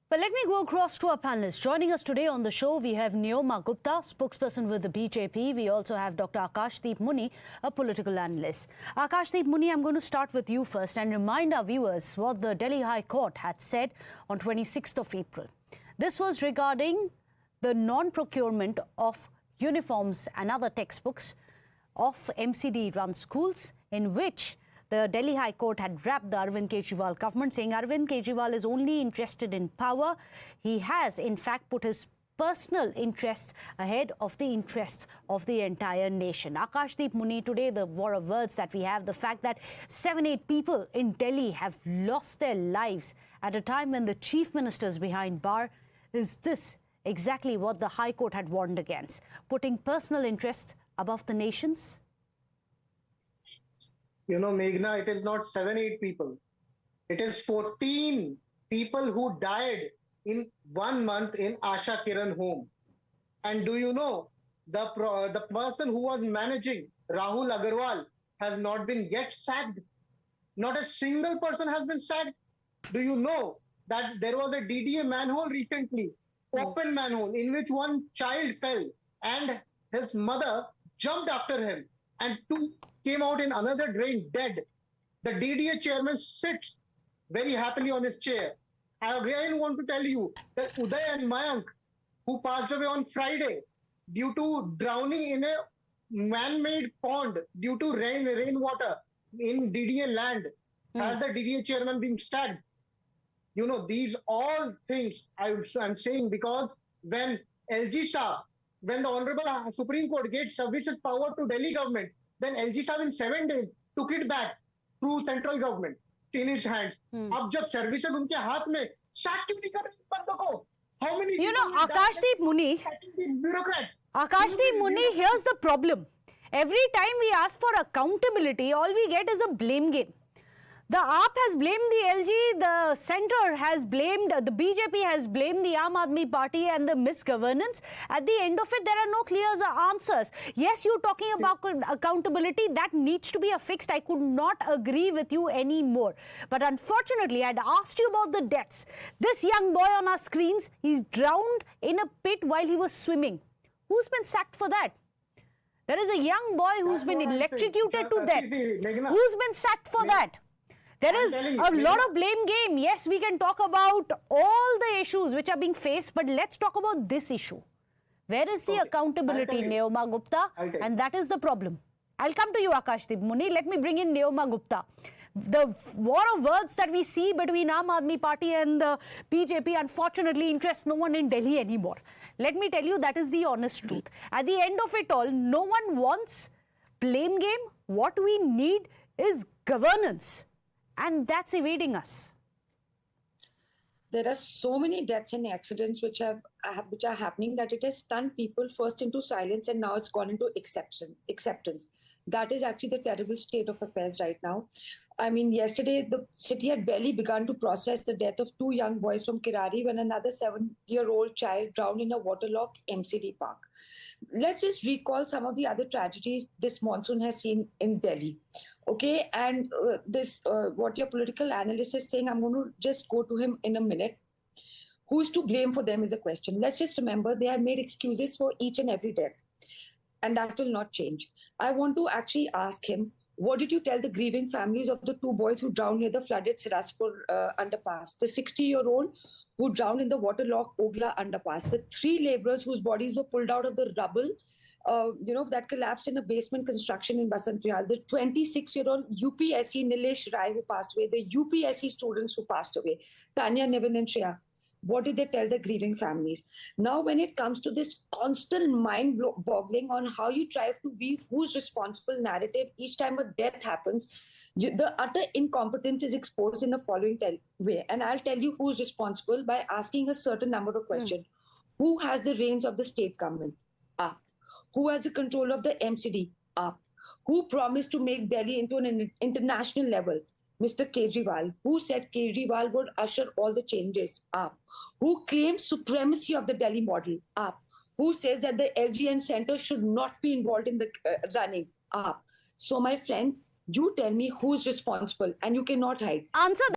But let me go across to our panelists. Joining us today on the show, we have Neoma Gupta, spokesperson with the BJP. We also have Dr. Akashdeep Muni, a political analyst. Akashdeep Muni, I'm going to start with you first and remind our viewers what the Delhi High Court had said on 26th of April. This was regarding the non-procurement of uniforms and other textbooks of MCD-run schools, in which the Delhi High Court had wrapped the Arvind Kejriwal government, saying Arvind Kejriwal is only interested in power. He has, in fact, put his personal interests ahead of the interests of the entire nation. Akashdeep Muni, today the war of words that we have, the fact that 7-8 people in Delhi have lost their lives at a time when the chief minister is behind bar, is this exactly what the High Court had warned against? Putting personal interests above the nation's? You know, Meghna, it is not 7-8 people. It is 14 people who died in 1 month in Asha Kiran home. And do you know, the person who was managing, Rahul Agarwal, has not been yet sacked. Not a single person has been sacked. Do you know that there was a DDA manhole recently, open manhole, in which one child fell and his mother jumped after him, and 2 came out in another drain dead. The DDA chairman sits very happily on his chair. I again want to tell you that Uday and Mayank, who passed away on Friday due to drowning in a man-made pond due to rainwater in DDA land, has the DDA chairman been sacked? You know, these all things I'm saying, because when LG Shah, when the Honorable Supreme Court gave services power to Delhi government, then LG Shah in 7 days took it back through central government in his hands. अब जब services उनके हाथ में, sack क्यों नहीं कर रहे बंदों को? How many? You know, Akashdeep Muni, bureaucrats. Akashdeep Muni, here's the problem. Every time we ask for accountability, all we get is a blame game. The AAP has blamed the LG, the centre has blamed, the BJP has blamed the Aam Aadmi Party and the misgovernance. At the end of it, there are no clear answers. Yes, you're talking about accountability, that needs to be affixed. I could not agree with you anymore. But unfortunately, I'd asked you about the deaths. This young boy on our screens, he's drowned in a pit while he was swimming. Who's been sacked for that? There is a young boy who's been electrocuted to death. Who's been sacked for that? There is a lot of blame game. Yes, we can talk about all the issues which are being faced, but let's talk about this issue. Where is the accountability, Neoma Gupta? And that is the problem. I'll come to you, Akashdeep Muni. Let me bring in Neoma Gupta. The war of words that we see between Aam Aadmi Party and the BJP, unfortunately, interests no one in Delhi anymore. Let me tell you, that is the honest truth. At the end of it all, no one wants blame game. What we need is governance. And that's evading us. There are so many deaths and accidents which are happening that it has stunned people first into silence, and now it's gone into acceptance. That is actually the terrible state of affairs right now. I mean, yesterday the city had barely begun to process the death of 2 young boys from Kirari when another 7-year-old child drowned in a waterlogged MCD park. Let's just recall some of the other tragedies this monsoon has seen in Delhi. Okay, and what your political analyst is saying, I'm going to just go to him in a minute. Who's to blame for them is a question. Let's just remember they have made excuses for each and every death, and that will not change. I want to actually ask him, what did you tell the grieving families of the 2 boys who drowned near the flooded Siraspur underpass? The 60-year-old who drowned in the waterlogged Ogla underpass. The 3 laborers whose bodies were pulled out of the rubble, that collapsed in a basement construction in Basant Vihar. The 26-year-old UPSC Nilesh Rai who passed away. The UPSC students who passed away. Tanya, Nevin and Shreya. What did they tell the grieving families? Now, when it comes to this constant mind-boggling on how you try to weave who's responsible narrative each time a death happens, the utter incompetence is exposed in the following way. And I'll tell you who's responsible by asking a certain number of questions. Who has the reins of the state government? Up. Who has the control of the MCD? Up. Who promised to make Delhi into an international level? Mr. Kejriwal. Who said Kejriwal would usher all the changes? Up. Who claims supremacy of the Delhi model? Up. Who says that the LGN center should not be involved in the running? Up. So, my friend, you tell me who's responsible, and you cannot hide. Answer